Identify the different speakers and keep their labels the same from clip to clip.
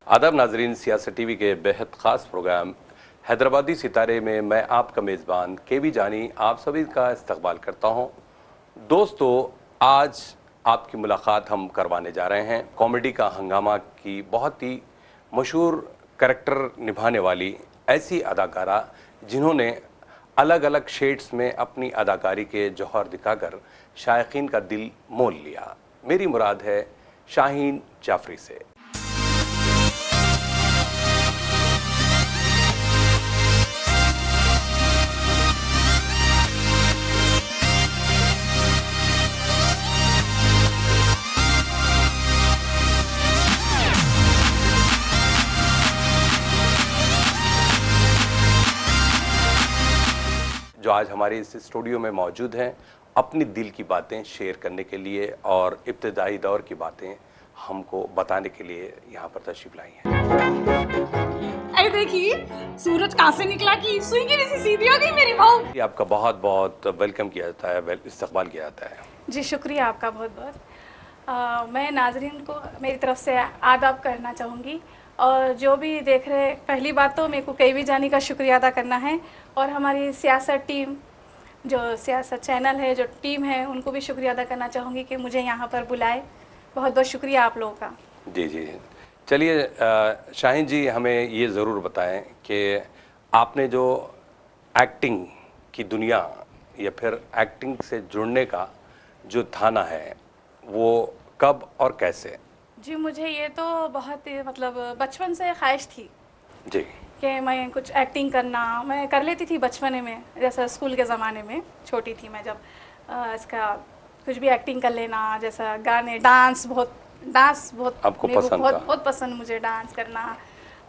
Speaker 1: आदाब नाजरीन, सियासत टीवी के बेहद ख़ास प्रोग्राम हैदराबादी सितारे में मैं आपका मेज़बान केवी जानी आप सभी का इस्तकबाल करता हूं। दोस्तों, आज आपकी मुलाकात हम करवाने जा रहे हैं कॉमेडी का हंगामा की बहुत ही मशहूर करैक्टर निभाने वाली ऐसी अदाकारा जिन्होंने अलग अलग शेड्स में अपनी अदाकारी के जौहर दिखाकर शायकीन का दिल मोल लिया। मेरी मुराद है शाहीन जाफरी से। जो आज हमारे इस स्टूडियो में मौजूद हैं अपनी दिल की बातें शेयर करने के लिए और इब्तदाई दौर की बातें हमको बताने के लिए यहाँ पर तशरीफ लाई हैं।
Speaker 2: अरे देखिए, सूरज कहाँ से निकला कि सुई की जैसी सीधी हो गई मेरी बहू।
Speaker 1: आपका बहुत बहुत वेलकम किया जाता है, इस्तकबाल किया जाता है।
Speaker 2: जी शुक्रिया आपका बहुत बहुत। मैं नाजरीन को मेरी तरफ से आदाब करना चाहूँगी और जो भी देख रहे, पहली बात तो मेरे को केवी जानी का शुक्रिया अदा करना है और हमारी सियासत टीम, जो सियासत चैनल है, जो टीम है, उनको भी शुक्रिया अदा करना चाहूँगी कि मुझे यहाँ पर बुलाए। बहुत बहुत शुक्रिया आप लोगों का।
Speaker 1: जी जी, चलिए शाहीन जी, हमें ये ज़रूर बताएं कि आपने जो एक्टिंग की दुनिया या फिर एक्टिंग से जुड़ने का जो थाना है वो कब और कैसे?
Speaker 2: जी मुझे ये तो बहुत मतलब बचपन से ख्वाहिश थी
Speaker 1: जी
Speaker 2: कि मैं कुछ एक्टिंग करना, मैं कर लेती थी बचपने में, जैसा स्कूल के ज़माने में छोटी थी मैं जब इसका कुछ भी एक्टिंग कर लेना, जैसा गाने, डांस बहुत
Speaker 1: आपको पसंद था?
Speaker 2: बहुत पसंद मुझे डांस करना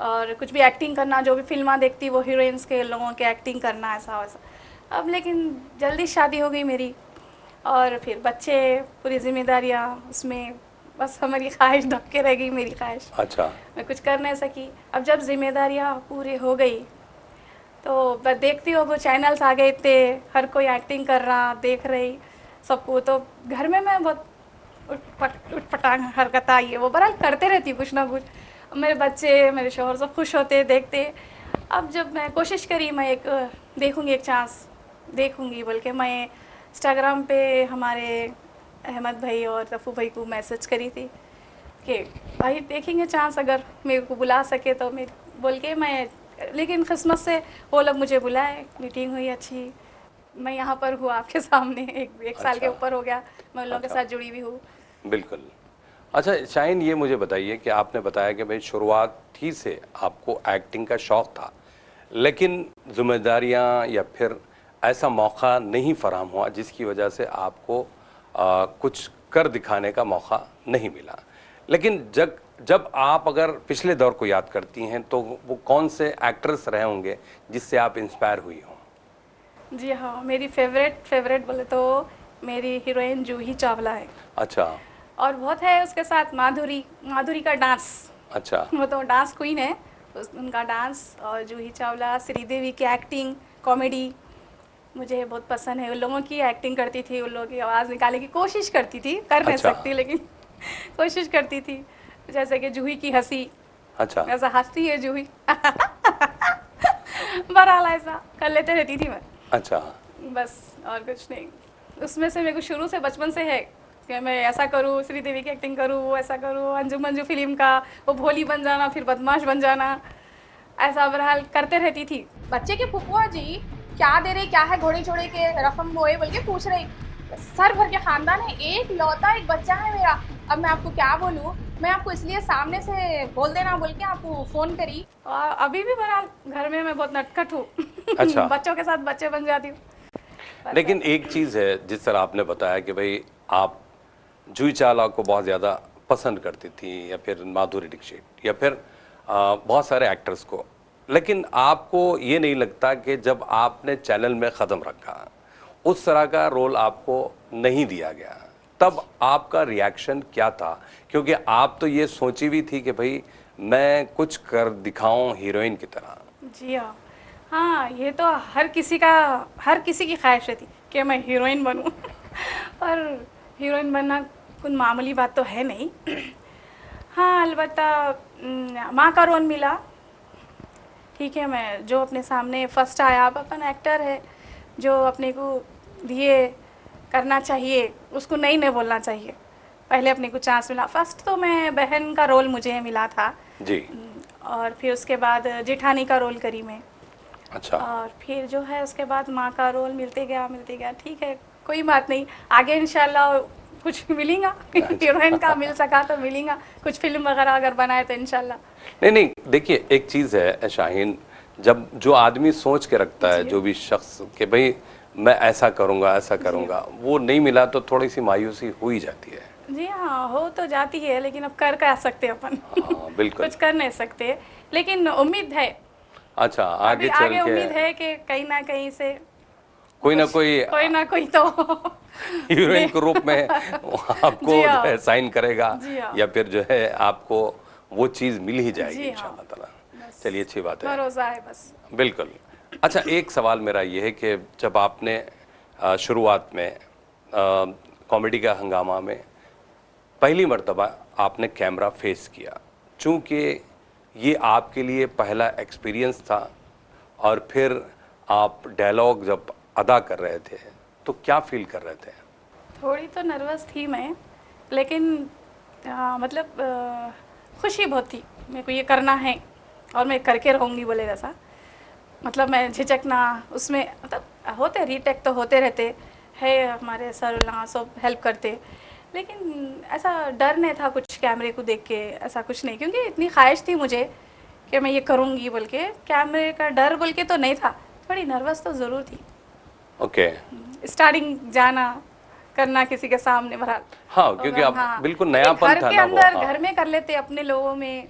Speaker 2: और कुछ भी एक्टिंग करना, जो भी फिल्मा देखती वो हीरोइंस के लोगों के एक्टिंग करना, ऐसा वैसा। अब लेकिन जल्दी शादी हो गई मेरी और फिर बच्चे, पूरी जिम्मेदारियाँ, उसमें बस हमारी ख्वाहिश धक्के रह गई, मेरी ख्वाहिश।
Speaker 1: अच्छा,
Speaker 2: मैं कुछ कर नहीं सकी। अब जब जिम्मेदारियाँ पूरी हो गई तो मैं देखती हूँ वो चैनल्स आ गए थे, हर कोई एक्टिंग कर रहा, देख रही सबको, तो घर में मैं बहुत उठपटांग हरकत आई है वो बहरहाल करते रहती हूँ कुछ ना कुछ। मेरे बच्चे, मेरे शौहर सब खुश होते देखते। अब जब मैं कोशिश करी, मैं एक देखूँगी, एक चांस देखूँगी बोल के मैं इंस्टाग्राम पे हमारे अहमद भाई और रफ़ू भाई को मैसेज करी थी कि भाई देखेंगे चांस, अगर मेरे को बुला सके तो मेरे बोल के मैं, लेकिन किस्मत से वो लोग मुझे बुलाए, मीटिंग हुई अच्छी, मैं यहाँ पर हूँ आपके सामने। एक साल के ऊपर हो गया मैं उन लोगों के साथ जुड़ी हुई हूँ।
Speaker 1: बिल्कुल। अच्छा शाहीन, ये मुझे बताइए कि आपने बताया कि भाई शुरुआत ही से आपको एक्टिंग का शौक़ था, लेकिन जिम्मेदारियाँ या फिर ऐसा मौका नहीं फराहम हुआ जिसकी वजह से आपको कुछ कर दिखाने का मौका नहीं मिला। लेकिन जब आप अगर पिछले दौर को याद करती हैं तो वो कौन से एक्टर्स रहे होंगे जिससे आप इंस्पायर हुई हों?
Speaker 2: जी हाँ, मेरी फेवरेट बोले तो मेरी हीरोइन जूही चावला है।
Speaker 1: अच्छा।
Speaker 2: और बहुत है उसके साथ माधुरी का डांस।
Speaker 1: अच्छा।
Speaker 2: वो तो डांस क्वीन है, उनका डांस और जूही चावला, श्रीदेवी की एक्टिंग, कॉमेडी मुझे बहुत पसंद है। उन लोगों की एक्टिंग करती थी, उन लोगों की आवाज़ निकालने की कोशिश करती थी, कर नहीं सकती लेकिन कोशिश करती थी। जैसे कि जूही की हंसी,
Speaker 1: अच्छा,
Speaker 2: ऐसा हंसती है जूही बहरहाल ऐसा कर लेते रहती थी मैं।
Speaker 1: अच्छा,
Speaker 2: बस और कुछ नहीं। उसमें से मेरे को शुरू से बचपन से है कि मैं ऐसा करूँ, श्रीदेवी की एक्टिंग करूँ, वो ऐसा करूँ, अंजुम मंजू फिल्म का वो भोली बन जाना, फिर बदमाश बन जाना, ऐसा बहरहाल करते रहती थी।
Speaker 3: बच्चे के फुफुआ जी क्या दे रहे, क्या है घोड़े छोड़े के रकम वो है बोल के पूछ रही। सर भर के खानदान है, एक लौता एक बच्चा है मेरा। अब मैं आपको क्या बोलूँ, मैं आपको इसलिए सामने से बोल देना बोल के आपको फ़ोन करी।
Speaker 2: और अभी भी बहरहाल घर में मैं बहुत नटखट हूँ।
Speaker 1: अच्छा।
Speaker 2: बच्चों के साथ बच्चे बन जाती हूँ।
Speaker 1: लेकिन एक चीज़ है, जिस तरह आपने बताया कि भाई आप जूही चावला को बहुत ज़्यादा पसंद करती थी या फिर माधुरी दीक्षित या फिर बहुत सारे एक्टर्स को, लेकिन आपको ये नहीं लगता कि जब आपने चैनल में कदम रखा उस तरह का रोल आपको नहीं दिया गया, तब आपका रिएक्शन क्या था? क्योंकि आप तो ये सोची हुई थी कि भाई मैं कुछ कर दिखाऊं हीरोइन की तरह।
Speaker 2: जी हाँ, हाँ ये तो हर किसी की ख्वाहिश रहती कि मैं हीरोइन बनूं और हीरोइन बनना कोई मामूली बात तो है नहीं। हाँ अलबत्ता माँ का रोल मिला। ठीक है, मैं जो अपने सामने फर्स्ट आया, आप अपन एक्टर है, जो अपने को दिए करना चाहिए उसको नहीं बोलना चाहिए। पहले अपने को चांस मिला। फर्स्ट तो मैं बहन का रोल मुझे मिला था
Speaker 1: जी।
Speaker 2: और फिर उसके बाद जेठानी का रोल करी मैं।
Speaker 1: अच्छा।
Speaker 2: और फिर जो है उसके बाद माँ का रोल मिलते गया। ठीक है, कोई बात नहीं, आगे इंशाल्लाह कुछ मिलेगा। हीरोइन का मिल सका तो मिलेगा, कुछ फिल्म वगैरह अगर बनाए तो इंशाल्लाह।
Speaker 1: नहीं, देखिए एक चीज़ है शाहीन, जब जो आदमी सोच के रखता है, जो भी शख्स कि भाई मैं ऐसा करूँगा, वो नहीं मिला तो थोड़ी सी मायूसी हो ही जाती है।
Speaker 2: जी हाँ, हो तो जाती है, लेकिन अब कर क्या सकते अपन।
Speaker 1: हाँ बिल्कुल।
Speaker 2: कुछ कर नहीं सकते, लेकिन उम्मीद है।
Speaker 1: अच्छा, आगे चल
Speaker 2: आगे
Speaker 1: के
Speaker 2: उम्मीद है कि कहीं ना कहीं से
Speaker 1: कोई ना कोई
Speaker 2: तो
Speaker 1: हीरोइन के रूप में आपको
Speaker 2: जी
Speaker 1: जो
Speaker 2: हाँ।
Speaker 1: है साइन करेगा,
Speaker 2: जी हाँ।
Speaker 1: या फिर जो है आपको वो चीज़ मिल ही जाएगी
Speaker 2: जी हाँ।
Speaker 1: इंशाअल्लाह ताला। चलिए, अच्छी बात है।
Speaker 2: भरोसा है बस।
Speaker 1: बिल्कुल। अच्छा, एक सवाल मेरा ये है कि जब आपने शुरुआत में कॉमेडी का हंगामा में पहली मर्तबा आपने कैमरा फेस किया, चूँकि ये आपके लिए पहला एक्सपीरियंस था और फिर आप डायलॉग जब अदा कर रहे थे तो क्या फील कर रहे थे?
Speaker 2: थोड़ी तो नर्वस थी मैं, लेकिन मतलब खुशी बहुत थी, मेरे को ये करना है और मैं करके रहूँगी बोले वैसा। मतलब मैं झिझकना उसमें, मतलब होते रीटेक तो होते रहते है, हमारे सर वहाँ सब हेल्प करते, लेकिन ऐसा डर नहीं था कुछ कैमरे को देख के, ऐसा कुछ नहीं, क्योंकि इतनी ख्वाहिश थी मुझे कि मैं ये करूँगी बोल के। कैमरे का डर बोल के तो नहीं था, थोड़ी नर्वस तो ज़रूर थी।
Speaker 1: ओके।
Speaker 2: स्टार्टिंग जाना करना किसी के सामने भरा।
Speaker 1: हाँ, क्योंकि आप बिल्कुल नयापन था
Speaker 2: घर के
Speaker 1: ना वो।
Speaker 2: अंदर
Speaker 1: हाँ।
Speaker 2: घर में कर लेते अपने लोगों में,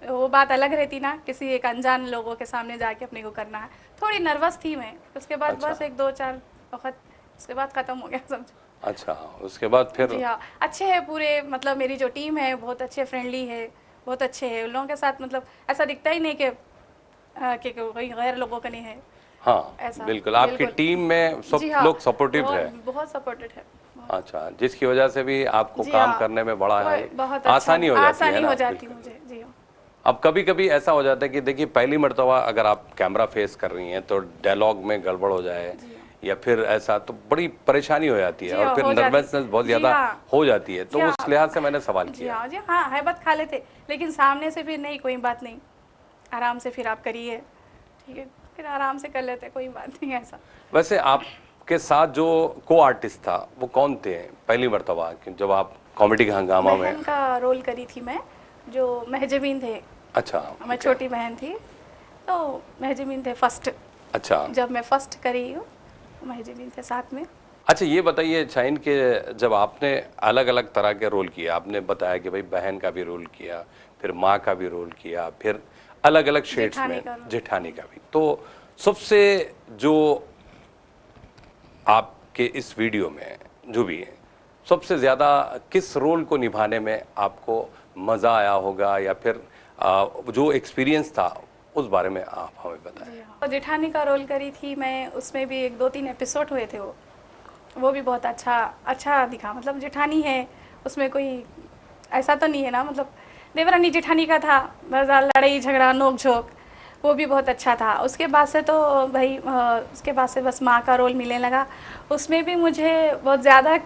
Speaker 2: वो बात अलग रहती ना, किसी एक अनजान लोगों के सामने जाके अपने को करना है। थोड़ी नर्वस थी मैं, उसके बाद
Speaker 1: अच्छा।
Speaker 2: बस 1-2-4 वक्त, उसके बाद ख़त्म हो गया सब।
Speaker 1: अच्छा, उसके बाद फिर?
Speaker 2: जी हाँ, अच्छे है पूरे, मतलब मेरी जो टीम है बहुत अच्छे, फ्रेंडली है, बहुत अच्छे है उन लोगों के साथ। मतलब ऐसा दिखता ही नहीं कि कोई गैर लोगों का नहीं है।
Speaker 1: हाँ
Speaker 2: ऐसा
Speaker 1: बिल्कुल, आपकी
Speaker 2: बिल्कुल।
Speaker 1: टीम में सब
Speaker 2: जी हाँ,
Speaker 1: लोग सपोर्टिव है।
Speaker 2: बहुत सपोर्टेड है।
Speaker 1: अच्छा, जिसकी वजह से भी आपको
Speaker 2: जी
Speaker 1: काम
Speaker 2: हाँ,
Speaker 1: करने में बड़ा है
Speaker 2: बहुत
Speaker 1: आसानी हो जाती है
Speaker 2: आसानी
Speaker 1: ना?
Speaker 2: हो जाती
Speaker 1: बिल्कुल।
Speaker 2: मुझे। जी हाँ।
Speaker 1: अब कभी कभी ऐसा हो जाता है कि देखिए पहली मर्तबा अगर आप कैमरा फेस कर रही हैं तो डायलॉग में गड़बड़ हो जाए या फिर ऐसा, तो बड़ी परेशानी हो जाती है
Speaker 2: जी
Speaker 1: और
Speaker 2: हाँ,
Speaker 1: फिर
Speaker 2: हो जाती।
Speaker 1: नर्वसनेस बहुत
Speaker 2: जी
Speaker 1: ज़्यादा
Speaker 2: हाँ।
Speaker 1: हो जाती है, तो
Speaker 2: जी हाँ।
Speaker 1: उस लिहाज से मैंने सवाल
Speaker 2: जी
Speaker 1: किया।
Speaker 2: हाँ, जी हाँ, हैबत खा लेते, लेकिन सामने से फिर नहीं, कोई बात नहीं, आराम से फिर आप करिए, ठीक है, फिर आराम से कर लेते, कोई बात नहीं ऐसा।
Speaker 1: वैसे आपके साथ जो को आर्टिस्ट था वो कौन थे पहली मर्तबा जब आप कॉमेडी का हंगामा में?
Speaker 2: बहन का रोल करी थी मैं, जो महजबीन थे।
Speaker 1: अच्छा,
Speaker 2: मैं छोटी बहन थी तो महजबीन थे फर्स्ट।
Speaker 1: अच्छा।
Speaker 2: जब मैं फर्स्ट करी हूँ महजबीन थे साथ में।
Speaker 1: अच्छा, ये बताइए शाहीन के जब आपने अलग अलग तरह के रोल किया, आपने बताया कि भाई बहन का भी रोल किया, फिर माँ का भी रोल किया, फिर अलग अलग शेड्स में जेठानी का भी, तो सबसे जो आपके इस वीडियो में जो भी है, सबसे ज़्यादा किस रोल को निभाने में आपको मज़ा आया होगा, या फिर जो एक्सपीरियंस था उस बारे में आप हमें बताएं।
Speaker 2: और जेठानी का रोल करी थी मैं, उसमें भी 1-2-3 एपिसोड हुए थे, वो भी बहुत अच्छा दिखा। मतलब जेठानी है उसमें, कोई ऐसा तो नहीं है ना, मतलब देवरानी जेठानी का था, बस लड़ाई झगड़ा नोक झोंक, वो भी बहुत अच्छा था। उसके बाद से तो भाई उसके बाद से बस माँ का रोल मिलने लगा, उसमें भी मुझे बहुत ज़्यादा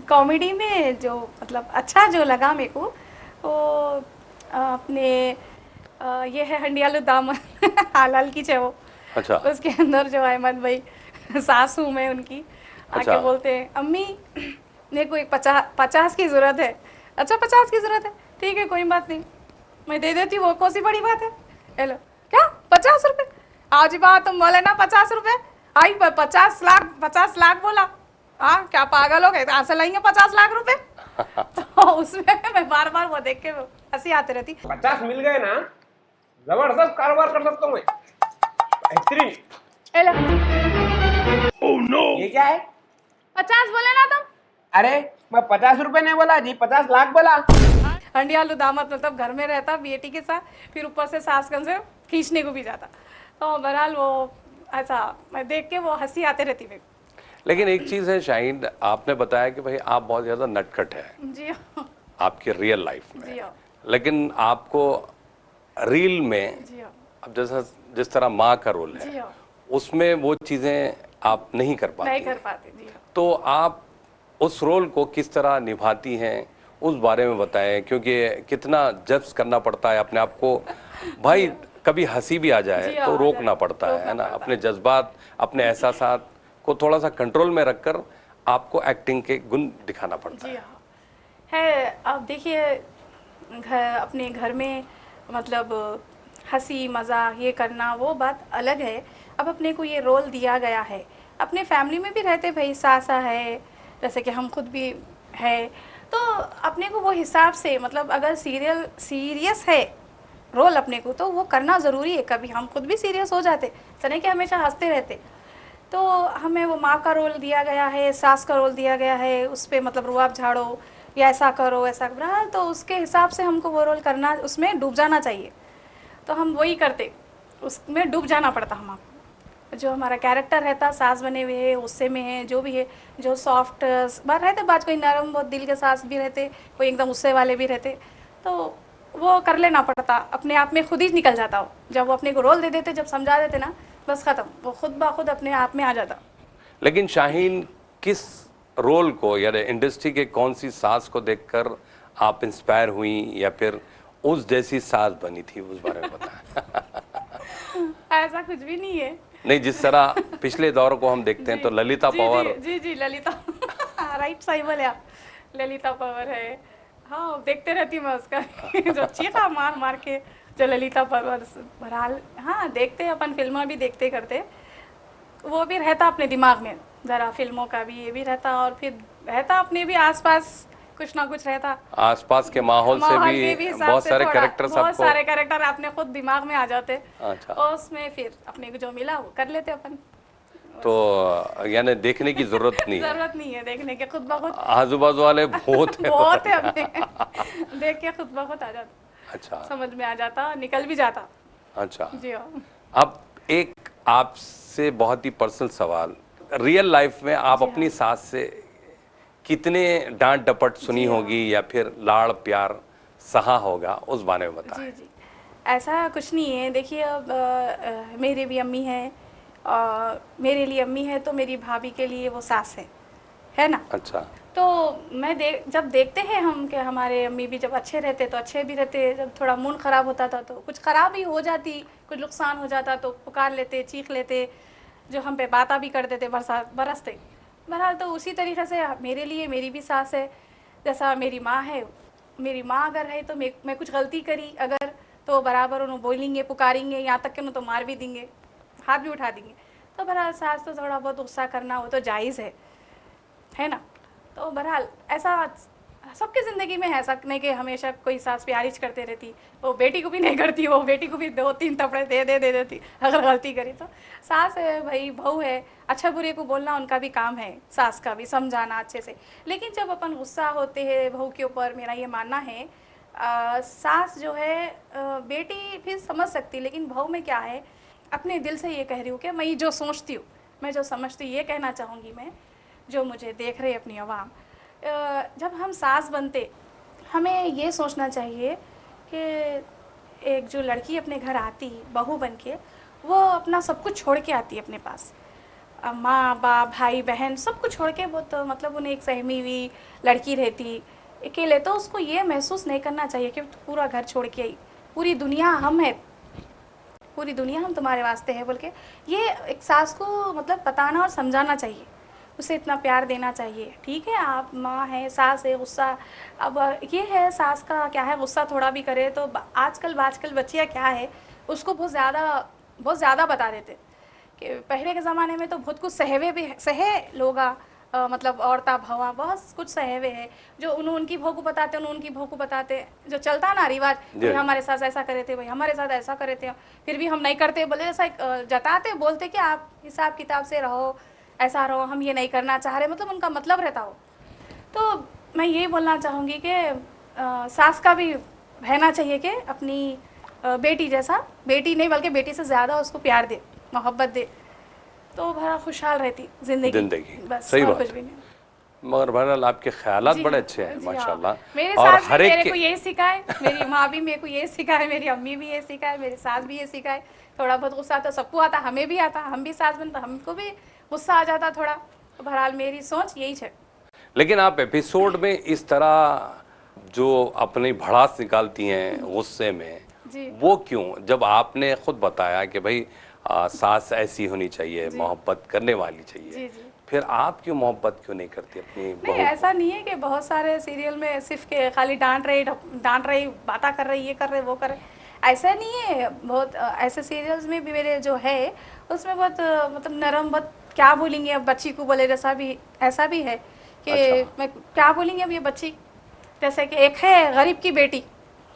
Speaker 2: कॉमेडी में जो मतलब अच्छा जो लगा मेरे को, वो अपने ये है हंडियालू दामन हालाल की छे वो।
Speaker 1: अच्छा।
Speaker 2: उसके अंदर जो अहमद भाई सास हूँ मैं उनकी,
Speaker 1: अच्छा।
Speaker 2: आके बोलते हैं अम्मी मेरे को एक 50 की ज़रूरत है। अच्छा 50 की ज़रूरत है, ठीक है कोई बात नहीं, मैं दे देती हूँ, वो कौन सी बड़ी बात है। हेलो क्या 50 रुपये, आज बात तुम बोले ना 50 रुपये, आई 50 लाख बोला, हाँ क्या पागल हो गए, कहाँ से लाएंगे 50 लाख रुपए। तो उसमें मैं बार बार वो देख के हंसी आती रहती।
Speaker 4: 50 मिल गए ना, जबरदस्त कारोबार कर सकता हूँ मैं, बेहतरीन।
Speaker 2: हेलो
Speaker 4: ओह नो, ये क्या है?
Speaker 2: 50 बोले ना तुम।
Speaker 4: अरे मैं 50 रुपए नहीं बोला जी, 50 लाख बोला।
Speaker 2: हंडियालू दामाद मतलब घर में रहता बेटी के साथ, फिर ऊपर से सासगंज से खींचने को भी जाता, तो बहरहाल वो ऐसा मैं देख के वो हंसी आते रहती मेरे।
Speaker 1: लेकिन एक चीज़ है शाहीन, आपने बताया कि भाई आप बहुत ज़्यादा नटखट है
Speaker 2: जी हाँ।
Speaker 1: आपके रियल लाइफ में,
Speaker 2: जी हाँ।
Speaker 1: लेकिन आपको रील में
Speaker 2: जी हाँ
Speaker 1: अब जैसा जिस तरह माँ का रोल
Speaker 2: जी
Speaker 1: है
Speaker 2: हाँ
Speaker 1: उसमें वो चीज़ें आप नहीं कर
Speaker 2: नहीं
Speaker 1: पाती
Speaker 2: कर
Speaker 1: हैं।
Speaker 2: पाते जी हाँ
Speaker 1: तो आप उस रोल को किस तरह निभाती हैं उस बारे में बताएं, क्योंकि कितना जज करना पड़ता है अपने आप को। भाई कभी हंसी भी आ जाए
Speaker 2: जी हाँ,
Speaker 1: तो
Speaker 2: आ
Speaker 1: रोकना
Speaker 2: जाए,
Speaker 1: पड़ता है
Speaker 2: रोकना
Speaker 1: ना,
Speaker 2: पड़ता
Speaker 1: अपने जज्बात अपने एहसासात को थोड़ा सा कंट्रोल में रखकर आपको एक्टिंग के गुण दिखाना पड़ता
Speaker 2: जी
Speaker 1: है।
Speaker 2: हाँ है। अब देखिए घर अपने घर में मतलब हंसी मजाक ये करना वो बात अलग है। अब अपने को ये रोल दिया गया है, अपने फैमिली में भी रहते भाई सासा है, जैसे कि हम खुद भी है, तो अपने को वो हिसाब से मतलब अगर सीरियल सीरियस है रोल अपने को तो वो करना ज़रूरी है। कभी हम खुद भी सीरियस हो जाते, ऐसा नहीं कि हमेशा हंसते रहते। तो हमें वो माँ का रोल दिया गया है, सास का रोल दिया गया है, उस पे मतलब रुआब झाड़ो या ऐसा करो ऐसा करो, हाँ, तो उसके हिसाब से हमको वो रोल करना, उसमें डूब जाना चाहिए। तो हम वही करते, उसमें डूब जाना पड़ता हमको। जो हमारा कैरेक्टर रहता सास बने हुए है, गुस्से में है, जो भी है, जो सॉफ्ट बात रहते, बात कोई नरम बहुत दिल के सास भी रहते, कोई एकदम गुस्से वाले भी रहते, तो वो कर लेना पड़ता, अपने आप में खुद ही निकल जाता हो। जब वो अपने को रोल दे देते, जब समझा देते ना, बस ख़त्म, वो खुद ब खुद अपने आप में आ जाता।
Speaker 1: लेकिन शाहीन किस रोल को या इंडस्ट्री के कौन सी सास को देखकर आप इंस्पायर हुई या फिर उस जैसी सास बनी थी, उस बारे में बताएं।
Speaker 2: ऐसा कुछ भी नहीं है।
Speaker 1: नहीं, जिस तरह पिछले दौर को हम देखते हैं तो ललिता
Speaker 2: जी
Speaker 1: पवार।
Speaker 2: जी जी ललिता राइट, सही बोले आप, ललिता पवार है। हाँ देखते रहती हूँ मैं उसका जो चीखा मार मार के, जो ललिता पवार बहरहाल, हाँ देखते अपन, फिल्में भी देखते करते, वो भी रहता अपने दिमाग में ज़रा, फिल्मों का भी ये भी रहता, और फिर रहता अपने भी आसपास कुछ ना कुछ रहता,
Speaker 1: आसपास के माहौल से
Speaker 2: माहौल
Speaker 1: भी
Speaker 2: के भी हिसाब
Speaker 1: बहुत
Speaker 2: से
Speaker 1: सारे
Speaker 2: थोड़ा,
Speaker 1: कैरेक्टर्स
Speaker 2: बहुत
Speaker 1: आपको।
Speaker 2: सारे कैरेक्टर अपने खुद दिमाग में आ जाते,
Speaker 1: अच्छा,
Speaker 2: और उसमें फिर अपने को जो मिला वो कर लेते अपन।
Speaker 1: तो यानी देखने की जरूरत नहीं है,
Speaker 2: जरूरत नहीं है देखने के, खुद ब खुद
Speaker 1: आजू बाजू वाले बहुत है।
Speaker 2: बहुत है अपने देख के खुद ब खुद आ जाता,
Speaker 1: अच्छा
Speaker 2: समझ में आ जाता, निकल भी जाता।
Speaker 1: अच्छा।
Speaker 2: जी हाँ
Speaker 1: अब एक आपसे बहुत ही पर्सनल सवाल, रियल लाइफ में आप
Speaker 2: जी
Speaker 1: अपनी सास से कितने डांट डपट सुनी
Speaker 2: जी हाँ।
Speaker 1: होगी या फिर लाड़ प्यार सहा होगा, उस बारे में बताएं।
Speaker 2: जी जी, ऐसा कुछ नहीं है। देखिए अब मेरे भी अम्मी हैं, मेरे लिए अम्मी है तो मेरी भाभी के लिए वो सास है ना।
Speaker 1: अच्छा,
Speaker 2: तो मैं जब देखते हैं हम कि हमारे अम्मी भी जब अच्छे रहते तो अच्छे भी रहते, जब थोड़ा मूड ख़राब होता था तो कुछ ख़राबी हो जाती, कुछ नुकसान हो जाता तो पुकार लेते, चीख लेते, जो हम पे बाता भी कर देते, बरसते। बहरहाल तो उसी तरीक़े से मेरे लिए मेरी भी सास है। जैसा मेरी माँ है, मेरी माँ अगर है तो मैं कुछ गलती करी अगर, तो बराबर उन्हें बोलेंगे, पुकारेंगे, यहाँ तक कि उन्हें तो मार भी देंगे, हाथ भी उठा देंगे। तो बहरहाल सास तो थोड़ा बहुत गुस्सा करना वो तो जायज़ है ना। तो बहरहाल ऐसा सबकी ज़िंदगी में है, ऐसा नहीं कि हमेशा कोई सास प्यारिज करते रहती, वो बेटी को भी नहीं करती, वो बेटी को भी 2-3 थप्पड़ दे देती अगर गलती करी तो। सास है भाई, बहू है, अच्छा बुरे को बोलना उनका भी काम है, सास का भी समझाना अच्छे से। लेकिन जब अपन गुस्सा होते हैं बहू के ऊपर, मेरा ये मानना है सास जो है बेटी भी समझ सकती, लेकिन बहू में क्या है, अपने दिल से ये कह रही हूँ कि मैं जो सोचती हूँ, मैं जो समझती हूँ, ये कहना चाहूँगी मैं, जो मुझे देख रहे अपनी आवाम, जब हम सास बनते हमें ये सोचना चाहिए कि एक जो लड़की अपने घर आती बहू बन के, वो अपना सब कुछ छोड़ के आती है अपने पास, माँ बाप भाई बहन सब कुछ छोड़ के, वो तो मतलब उन्हें एक सहमी हुई लड़की रहती अकेले, तो उसको ये महसूस नहीं करना चाहिए कि पूरा घर छोड़ के आई, पूरी दुनिया हम है, पूरी दुनिया हम तुम्हारे वास्ते है बोल के, ये एक सास को मतलब बताना और समझाना चाहिए, उसे इतना प्यार देना चाहिए। ठीक है आप माँ है, सास है, गुस्सा, अब ये है सास का क्या है, गुस्सा थोड़ा भी करे तो आजकल बच्चियाँ क्या है, उसको बहुत ज़्यादा बता देते कि पहले के ज़माने में तो बहुत कुछ सहे लोग मतलब औरता भवा बहुत कुछ सहे हुए है, जो उनकी बहू को बताते, उनकी बहू को बताते, जो चलता ना रिवाज, भाई हमारे साथ ऐसा करे थे, भाई हमारे साथ ऐसा करे थे, फिर भी हम नहीं करते, बोले ऐसा जताते, बोलते कि आप हिसाब किताब से रहो, ऐसा रहो, हम ये नहीं करना चाह रहे, मतलब उनका मतलब रहता हो। तो मैं ये बोलना चाहूँगी कि सास का भी रहना चाहिए कि अपनी बेटी जैसा, बेटी नहीं बल्कि बेटी से ज़्यादा उसको प्यार दे, मोहब्बत दे, तो बड़ा खुशहाल रहती जिंदगी।
Speaker 1: बस, सही बात
Speaker 2: कुछ भी नहीं।
Speaker 1: मगर बहरहाल आपके ख्यालात
Speaker 2: जी
Speaker 1: बड़े
Speaker 2: हाँ,
Speaker 1: अच्छे हैं
Speaker 2: जी हाँ।
Speaker 1: माशाल्लाह।
Speaker 2: मेरे
Speaker 1: और
Speaker 2: सास
Speaker 1: हर
Speaker 2: भी
Speaker 1: एक
Speaker 2: मेरे
Speaker 1: के
Speaker 2: को यही सिखाए, मेरी माँ भी मेरे को ये सिखाए, मेरी अम्मी भी ये सिखाए, मेरी सास भी ये सिखाए। थोड़ा बहुत गुस्सा तो सबको आता, हमें भी आता, हम भी सास बनता, हमको भी गुस्सा आ जाता थोड़ा। तो बहरहाल मेरी सोच यही है।
Speaker 1: लेकिन आप एपिसोड में इस तरह जो अपनी भड़ास निकालती हैं गुस्से में,
Speaker 2: जी
Speaker 1: वो क्यों? जब आपने खुद बताया कि भाई सास ऐसी होनी चाहिए,
Speaker 2: जी
Speaker 1: मोहब्बत करने वाली चाहिए,
Speaker 2: जी जी।
Speaker 1: फिर आप क्यों मोहब्बत क्यों नहीं करती अपनी
Speaker 2: नहीं,
Speaker 1: बहू को?
Speaker 2: ऐसा नहीं है कि बहुत सारे सीरियल में सिर्फ के खाली डांट रही, बातें कर रही, ये कर रहे, वो कर रहे, ऐसा नहीं है। बहुत ऐसे सीरियल्स में भी मेरे जो है उसमें बहुत मतलब नरम, बहुत क्या बोलेंगे अब बच्ची को बोले जैसा भी, ऐसा भी है कि
Speaker 1: अच्छा।
Speaker 2: मैं क्या बोलेंगे अब ये बच्ची। जैसे कि एक है गरीब की बेटी,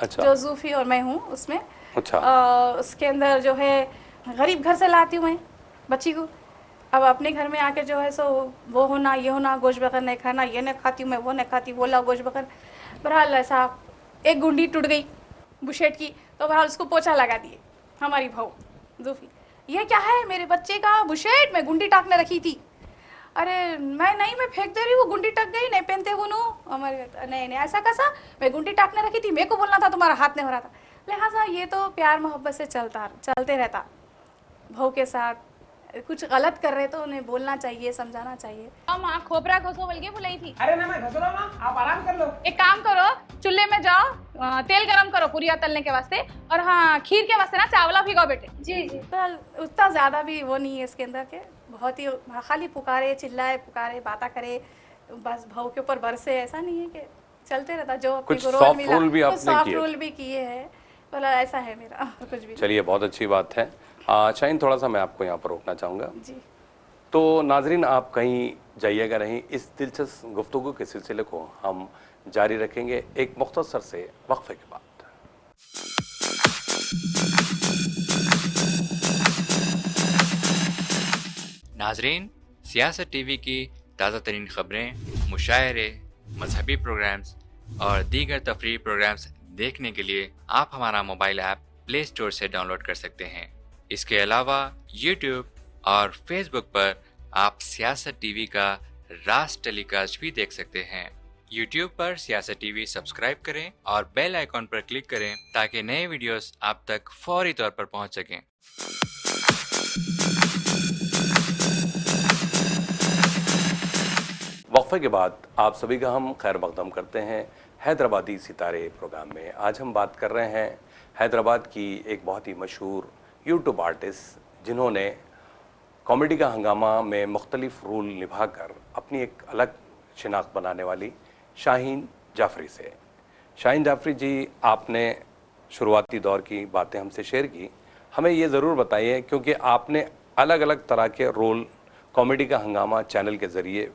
Speaker 1: अच्छा
Speaker 2: जो जूफी और मैं हूँ उसमें।
Speaker 1: अच्छा।
Speaker 2: उसके अंदर जो है गरीब घर से लाती हूँ मैं बच्ची को। अब अपने घर में आके जो है सो वो होना, ये होना, गोश्त बकर नहीं खाना, ये नहीं खाती हूँ मैं, वो नहीं खाती, वो लाओ गोश्त बकर। बहरहाल ऐसा एक गुंडी टूट गई बुशेट की, तो बहरहाल उसको पोछा लगा दिए हमारी बहू जूफी। ये क्या है, मेरे बच्चे का बुशेट में गुंडी टाकने रखी थी। अरे मैं फेंक दे रही हूँ, गुंडी टक गई, नहीं पहनते वो नो हमारे। नहीं नहीं, ऐसा कैसा, मैं गुंडी टाकने रखी थी, मेरे को बोलना था, तुम्हारा हाथ नहीं हो रहा था। लिहाजा ये तो प्यार मोहब्बत से चलते रहता। बहू के साथ कुछ गलत कर रहे तो उन्हें बोलना चाहिए, समझाना चाहिए।
Speaker 3: माँ खोपरा घसो बोल के बुलाई थी।
Speaker 4: अरे मैं घस रहा हूँ माँ, आप आराम कर लो।
Speaker 3: एक काम करो, चूल्हे में जाओ, तेल गरम करो पूरिया तलने के वास्ते, और हाँ खीर के वास्ते ना चावला भिगाओ बेटे।
Speaker 2: जी जी। तो उतना ज़्यादा भी वो नहीं है इसके अंदर के, बहुत ही खाली पुकारे, चिल्लाए, पुकारे, बातें करे, बस बहू के ऊपर बरसे, ऐसा नहीं है कि चलते रहता। जो अपने
Speaker 1: कुछ
Speaker 2: को रोल
Speaker 1: soft
Speaker 2: मिला
Speaker 1: rule भी
Speaker 2: तो
Speaker 1: आपने
Speaker 2: सॉफ्ट
Speaker 1: किए
Speaker 2: रोल भी किए हैं, बोला ऐसा है मेरा और कुछ भी नहीं।
Speaker 1: चलिए, बहुत अच्छी बात है। शाहीन, थोड़ा सा मैं आपको यहाँ पर रोकना चाहूँगा।
Speaker 2: जी
Speaker 1: तो नाजरीन, आप कहीं जाइएगा नहीं, इस दिलचस्प गुफ्तगू के सिलसिले को हम जारी रखेंगे एक मुख्तसर से वक्फे के बाद।
Speaker 5: नाजरीन, सियासत टीवी की ताज़ा तरीन खबरें, मुशायरे, मजहबी प्रोग्राम्स और दीगर तफरीही प्रोग्राम्स देखने के लिए आप हमारा मोबाइल ऐप प्ले स्टोर से डाउनलोड कर सकते हैं। इसके अलावा यूट्यूब और फेसबुक पर आप सियासत टीवी का राज टेलीकास्ट भी देख सकते हैं। यूट्यूब पर सियासत टीवी सब्सक्राइब करें और बेल आइकॉन पर क्लिक करें ताकि नए वीडियोस आप तक फौरी तौर पर पहुंच सकें।
Speaker 1: वक्फे के बाद आप सभी का हम खैर मकदम करते हैं हैदराबादी सितारे प्रोग्राम में। आज हम बात कर रहे हैं हैदराबाद की एक बहुत ही मशहूर यूट्यूब आर्टिस्ट, जिन्होंने कॉमेडी का हंगामा में मुख्तलिफ रोल निभाकर अपनी एक अलग शिनाख्त बनाने वाली शाहीन जाफरी से। शाहीन जाफरी जी, आपने शुरुआती दौर की बातें हमसे शेयर की, हमें ये ज़रूर बताइए, क्योंकि आपने अलग अलग तरह के रोल कॉमेडी का हंगामा चैनल के ज़रिए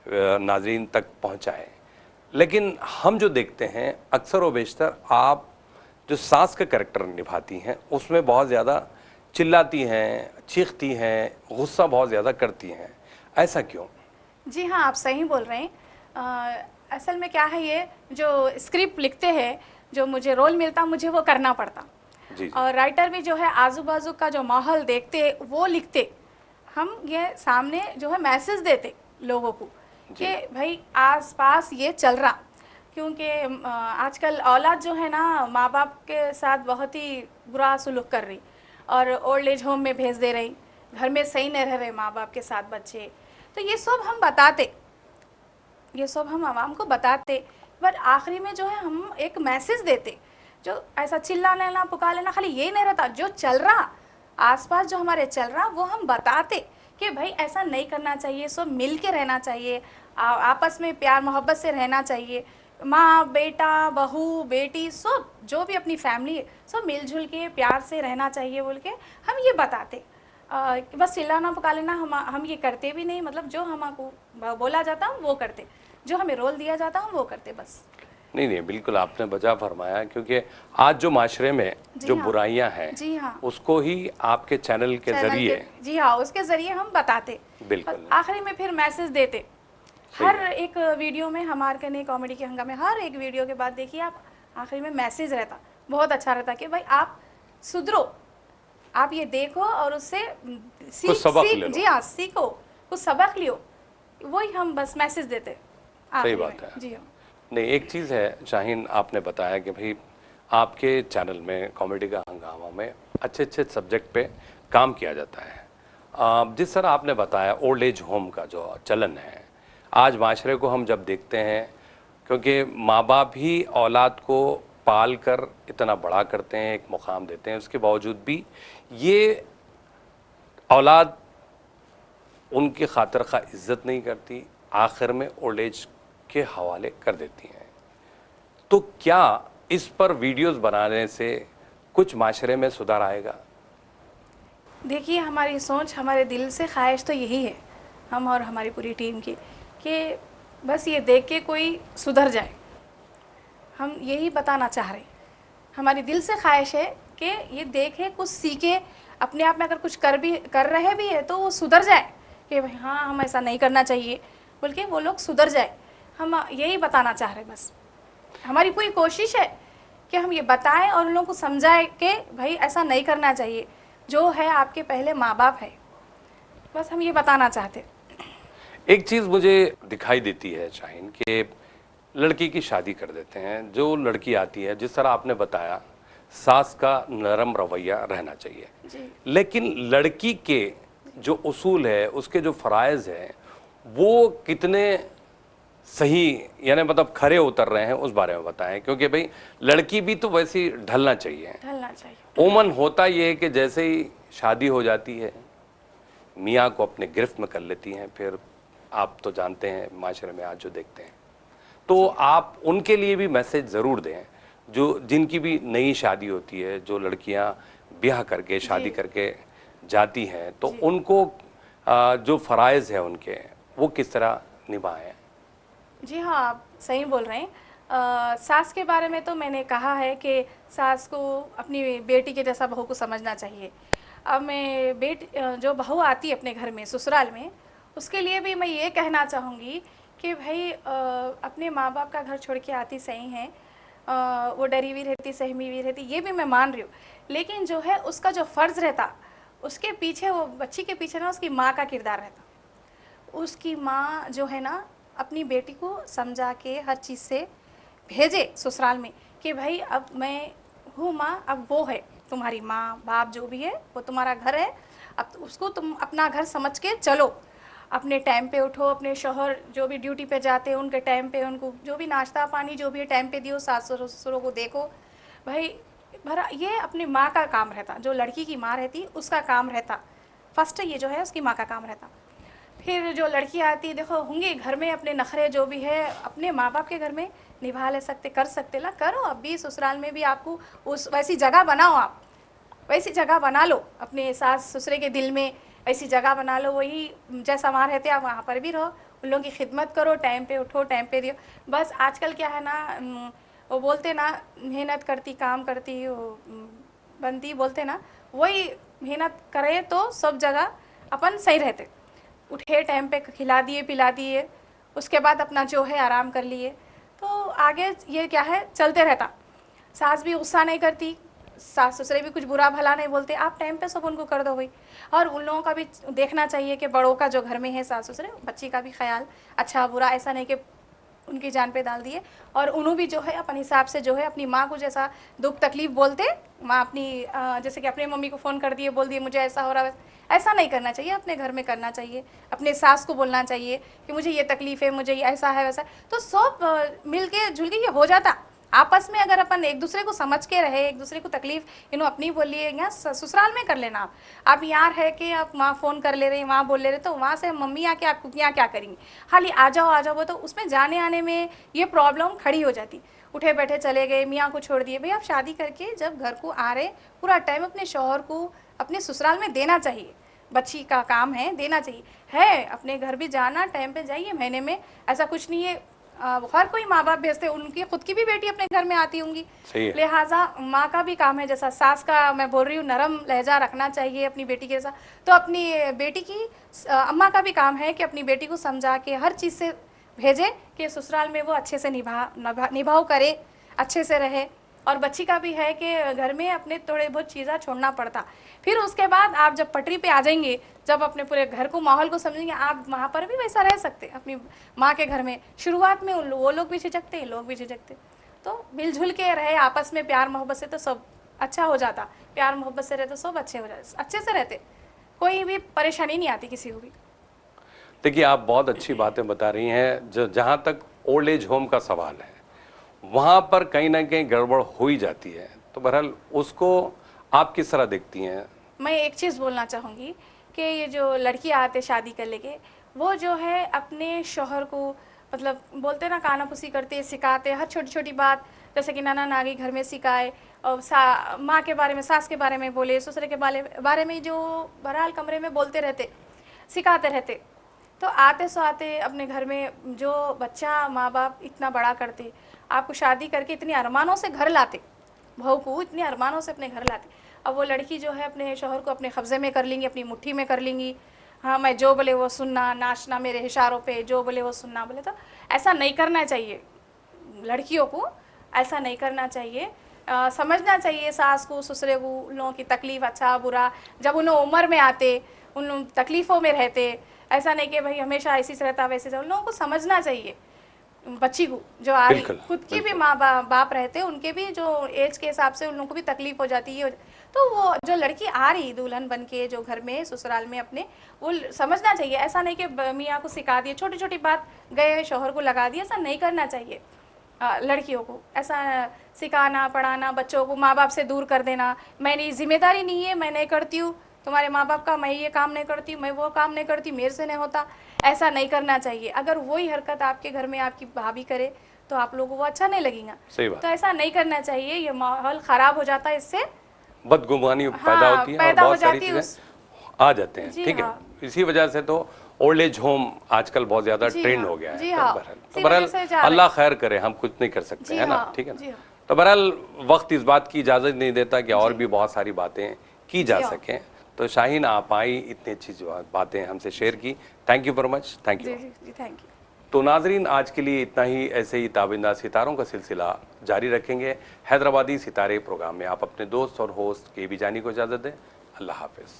Speaker 1: नाजरीन तक पहुँचाए, लेकिन हम जो देखते हैं अक्सर व बेशतर आप जो सास का कैरेक्टर निभाती हैं उसमें बहुत ज़्यादा चिल्लाती हैं, चीखती हैं, गुस्सा बहुत ज़्यादा करती हैं, ऐसा क्यों?
Speaker 2: जी हाँ, आप सही बोल रहे हैं। असल में क्या है, ये जो स्क्रिप्ट लिखते हैं, जो मुझे रोल मिलता मुझे वो करना पड़ता।
Speaker 1: जी जी।
Speaker 2: और राइटर भी जो है आजू बाजू का जो माहौल देखते वो लिखते, हम ये सामने जो है मैसेज देते लोगों को कि भाई आस पास ये चल रहा। क्योंकि आजकल औलाद जो है ना माँ बाप के साथ बहुत ही बुरा सलूक कर रही और ओल्ड एज होम में भेज दे रही, घर में सही नहीं रह रहे माँ बाप के साथ बच्चे। तो ये सब हम बताते, ये सब हम आवाम को बताते, बट आखिरी में जो है हम एक मैसेज देते। जो ऐसा चिल्ला लेना, पुकार लेना, खाली ये नहीं रहता, जो चल रहा आसपास जो हमारे चल रहा वो हम बताते कि भाई ऐसा नहीं करना चाहिए, सब मिल के रहना चाहिए, आपस में प्यार मोहब्बत से रहना चाहिए, माँ बेटा बहू बेटी सब जो भी अपनी फैमिली है सब मिलजुल के प्यार से रहना चाहिए बोल के हम ये बताते। बस चिल्लाना पुकार लेना हम ये करते भी नहीं, मतलब जो हमको बोला जाता हम वो करते, जो हमें रोल दिया जाता हम वो करते बस।
Speaker 1: नहीं नहीं, बिल्कुल आपने बजा फरमाया, क्योंकि आज जो माशरे में जो
Speaker 2: हाँ,
Speaker 1: बुराइयां हैं
Speaker 2: जी हाँ,
Speaker 1: उसको ही आपके चैनल के जरिए,
Speaker 2: जी हाँ, उसके जरिए हम बताते,
Speaker 1: बिल्कुल
Speaker 2: आखिरी में फिर मैसेज देते। हर एक वीडियो में हमारे कने कॉमेडी के हंगामे, हर एक वीडियो के बाद देखिए आप आखिरी में मैसेज रहता, बहुत अच्छा रहता कि भाई आप सुधरो, आप ये देखो और उससे
Speaker 1: कुछ सबक ले लो।
Speaker 2: जी हाँ, सीखो, कुछ सबक लियो, वही हम बस मैसेज देते।
Speaker 1: सही
Speaker 2: आखिरी
Speaker 1: बात
Speaker 2: में।
Speaker 1: है।
Speaker 2: जी हाँ।
Speaker 1: नहीं, एक चीज़ है शाहीन, आपने बताया कि भाई आपके चैनल में कॉमेडी का हंगामा में अच्छे अच्छे सब्जेक्ट पे काम किया जाता है। जिस तरह आपने बताया ओल्ड एज होम का जो चलन है, आज माशरे को हम जब देखते हैं, क्योंकि माँ बाप ही औलाद को पाल कर इतना बड़ा करते हैं, एक मुकाम देते हैं, उसके बावजूद भी ये औलाद उनकी खातिर खा इज्जत नहीं करती, आखिर में ओल्ड एज के हवाले कर देती हैं। तो क्या इस पर वीडियोस बनाने से कुछ माशरे में सुधार आएगा?
Speaker 2: देखिए, हमारी सोच, हमारे दिल से ख्वाहिश तो यही है, हम और हमारी पूरी टीम की, कि बस ये देख के कोई सुधर जाए। हम यही बताना चाह रहे हैं। हमारी दिल से ख्वाहिश है कि ये देखे, कुछ सीखे, अपने आप में अगर कुछ कर रहे भी है तो वो सुधर जाए, कि भाई हाँ, हम ऐसा नहीं करना चाहिए, बल्कि वो लोग सुधर जाए। हम यही बताना चाह रहे हैं। बस हमारी पूरी कोशिश है कि हम ये बताएं और उन लोगों को समझाएं कि भाई ऐसा नहीं करना चाहिए, जो है आपके पहले माँ बाप है। बस हम ये बताना चाहते।
Speaker 1: एक चीज़ मुझे दिखाई देती है शाहीन, कि लड़की की शादी कर देते हैं, जो लड़की आती है, जिस तरह आपने बताया, सास का नरम रवैया रहना चाहिए,
Speaker 2: जी।
Speaker 1: लेकिन लड़की के जो उसूल है, उसके जो फ़राइज़ हैं, वो कितने सही, यानी मतलब खरे उतर रहे हैं, उस बारे में बताएं। क्योंकि भाई लड़की भी तो वैसी ढलना चाहिए।
Speaker 2: ढलना चाहिए।
Speaker 1: ओमन होता ये है कि जैसे ही शादी हो जाती है, मियाँ को अपने गिरफ्त में कर लेती हैं, फिर आप तो जानते हैं माशरे में आज जो देखते हैं। तो आप उनके लिए भी मैसेज ज़रूर दें, जो जिनकी भी नई शादी होती है, जो लड़कियां ब्याह करके शादी करके जाती हैं, तो उनको जो फ़राइज़ है उनके, वो किस तरह निभाएं।
Speaker 2: जी हाँ, आप सही बोल रहे हैं। सास के बारे में तो मैंने कहा है कि सास को अपनी बेटी के जैसा बहू को समझना चाहिए। अब मैं जो बहू आती है अपने घर में, ससुराल में, उसके लिए भी मैं ये कहना चाहूँगी कि भाई अपने माँ बाप का घर छोड़ के आती सही है, वो डरी हुई रहती, सहमी हुई रहती, ये भी मैं मान रही हूँ। लेकिन जो है उसका जो फ़र्ज़ रहता, उसके पीछे, वो बच्ची के पीछे ना उसकी माँ का किरदार रहता। उसकी माँ जो है ना, अपनी बेटी को समझा के हर चीज़ से भेजे ससुराल में, कि भाई अब मैं हूँ माँ, अब वो है तुम्हारी माँ बाप, जो भी है वो तुम्हारा घर है, अब उसको तुम अपना घर समझ के चलो। अपने टाइम पे उठो, अपने शौहर जो भी ड्यूटी पे जाते हैं उनके टाइम पे उनको जो भी नाश्ता पानी जो भी है टाइम पे दियो, सास ससुरों को देखो। भाई भरा ये अपनी माँ का काम रहता, जो लड़की की माँ रहती उसका काम रहता। फर्स्ट ये जो है उसकी माँ का काम रहता। फिर जो लड़की आती, देखो होंगे घर में अपने नखरे जो भी है अपने माँ बाप के घर में निभा ले सकते, कर सकते ला करो। अब भी ससुराल में भी आपको उस वैसी जगह बनाओ, आप वैसी जगह बना लो अपने सास ससुरे के दिल में, ऐसी जगह बना लो, वही जैसा वहाँ रहते आप वहाँ पर भी रहो, उन लोगों की खिदमत करो, टाइम पे उठो, टाइम पे दियो। बस आजकल क्या है ना, वो बोलते ना, मेहनत करती काम करती बनती, बोलते ना, वही मेहनत करे तो सब जगह अपन सही रहते। उठे टाइम पे खिला दिए पिला दिए, उसके बाद अपना जो है आराम कर लिए, तो आगे ये क्या है चलते रहता। सास भी गुस्सा नहीं करती, सास ससुरे भी कुछ बुरा भला नहीं बोलते, आप टाइम पे सब उनको कर दो भाई। और उन लोगों का भी देखना चाहिए कि बड़ों का जो घर में है सास ससुरे, बच्ची का भी ख्याल, अच्छा बुरा ऐसा नहीं कि उनकी जान पे डाल दिए। और उन्हों भी जो है अपने हिसाब से जो है अपनी माँ को जैसा दुख तकलीफ बोलते, माँ अपनी जैसे कि अपने मम्मी को फ़ोन कर दिए, बोल दिए मुझे ऐसा हो रहा है, ऐसा नहीं करना चाहिए। अपने घर में करना चाहिए, अपने सास को बोलना चाहिए कि मुझे ये तकलीफ़ है, मुझे ये ऐसा है वैसा, तो सब मिल के जुल के ये हो जाता। आपस में अगर अपन एक दूसरे को समझ के रहे, एक दूसरे को तकलीफ अपनी बोलिए, यहाँ ससुराल में कर लेना। आप यहाँ है कि आप वहाँ फ़ोन कर ले रहे हैं, वहाँ बोल ले रहे, तो वहाँ से मम्मी आके आपको यहाँ क्या करेंगी, खाली आ जाओ वो, तो उसमें जाने आने में ये प्रॉब्लम खड़ी हो जाती। उठे बैठे चले गए, मियाँ को छोड़ दिए। भाई आप शादी करके जब घर को आ रहे, पूरा टाइम अपने शौहर को अपने ससुराल में देना चाहिए, बच्ची का काम है देना चाहिए। है अपने घर भी जाना, टाइम पे जाइए, महीने में ऐसा कुछ नहीं है, हर कोई माँ बाप भेजते, उनकी खुद की भी बेटी अपने घर में आती होंगी, लिहाजा माँ का भी काम है, जैसा सास का मैं बोल रही हूँ नरम लहजा रखना चाहिए अपनी बेटी के साथ, तो अपनी बेटी की अम्मा का भी काम है कि अपनी बेटी को समझा के हर चीज़ से भेजे कि ससुराल में वो अच्छे से निभाव करे, अच्छे से रहे। और बच्ची का भी है कि घर में अपने थोड़े बहुत चीज़ें छोड़ना पड़ता। फिर उसके बाद आप जब पटरी पे आ जाएंगे, जब अपने पूरे घर को माहौल को समझेंगे, आप वहाँ पर भी वैसा रह सकते अपनी माँ के घर में। शुरुआत में वो लोग भी झिझकते, लोग भी झिझकते, तो मिलजुल के रहे आपस में, प्यार मोहब्बत से तो सब अच्छा हो जाता। प्यार मोहब्बत से रहते सब अच्छे हो जाते, अच्छे से रहते, कोई भी परेशानी नहीं आती किसी को भी।
Speaker 1: देखिए, आप बहुत अच्छी बातें बता रही हैं। जो जहाँ तक ओल्ड एज होम का सवाल है, वहाँ पर कहीं ना कहीं गड़बड़ हो ही जाती है, तो बहरहाल उसको आप किस तरह देखती हैं?
Speaker 2: मैं एक चीज़ बोलना चाहूँगी कि ये जो लड़कियाँ आते शादी कर लेके, वो जो है अपने शौहर को मतलब बोलते ना कानापुसी करते, सिखाते हर छोटी छोटी बात, जैसे कि नाना नानी घर में सिखाए, और माँ के बारे में, सास के बारे में बोले, ससुर के बारे में जो बहरहाल कमरे में बोलते रहते, सिखाते रहते। तो आते सो आते अपने घर में जो बच्चा माँ बाप इतना बड़ा करते, आपको शादी करके इतनी अरमानों से घर लाते, बहू को इतने अरमानों से अपने घर लाते, अब वो लड़की जो है अपने शौहर को अपने कब्जे में कर लेंगी, अपनी मुट्ठी में कर लेंगी। हाँ, मैं जो बोले वो सुनना, नाचना मेरे इशारों पे, जो बोले वो सुनना। बोले तो ऐसा नहीं करना चाहिए, लड़कियों को ऐसा नहीं करना चाहिए। समझना चाहिए सास को, ससुरे को, उन लोगों की तकलीफ़, अच्छा बुरा, जब उन उम्र में आते, उन तकलीफ़ों में रहते। ऐसा नहीं कि भाई हमेशा ऐसी से रहता वैसे से, उन लोगों को समझना चाहिए। बच्ची को जो आ रही, खुद की भी माँ बाप रहते, उनके भी जो एज के हिसाब से उन लोगों को भी तकलीफ हो जाती है। तो वो जो लड़की आ रही दुल्हन बन के जो घर में ससुराल में अपने, वो समझना चाहिए। ऐसा नहीं कि मियाँ को सिखा दिए, छोटी छोटी बात गए शौहर को लगा दिया, ऐसा नहीं करना चाहिए। लड़कियों को ऐसा सिखाना पढ़ाना, बच्चों को माँ बाप से दूर कर देना, मेरी जिम्मेदारी नहीं है, मैं नहीं करती हूँ तुम्हारे माँ बाप का, मैं ये काम नहीं करती, मैं वो काम नहीं करती, मेरे से नहीं होता, ऐसा नहीं करना चाहिए। अगर वही हरकत आपके घर में आपकी भाभी करे तो आप लोगों को वो अच्छा नहीं लगेगा।
Speaker 1: सही बात।
Speaker 2: तो ऐसा नहीं करना चाहिए, ये माहौल खराब हो जाता है, इससे
Speaker 1: बदगुमानी पैदा होती है और बहुत सारी चीजें आ जाते हैं। ठीक है, इसी वजह से तो ओल्ड एज होम आजकल बहुत ज्यादा ट्रेंड हो गया है। तो बहरहाल अल्लाह खैर करे, हम कुछ नहीं कर सकते, है ना? ठीक है ना? तो बहरहाल वक्त इस बात की इजाजत नहीं देता कि और भी बहुत सारी बातें की जा सकें। तो शाहीन, आप आई, इतनी अच्छी बातें हमसे शेयर की, thank you very much. Thank you.
Speaker 2: Thank you.
Speaker 1: तो नाजरीन, आज के लिए इतना ही। ऐसे ही ताबिंदा सितारों का सिलसिला जारी रखेंगे हैदराबादी सितारे प्रोग्राम में। आप अपने दोस्त और होस्ट केवी जानी को इजाज़त दें। अल्लाह हाफिज़।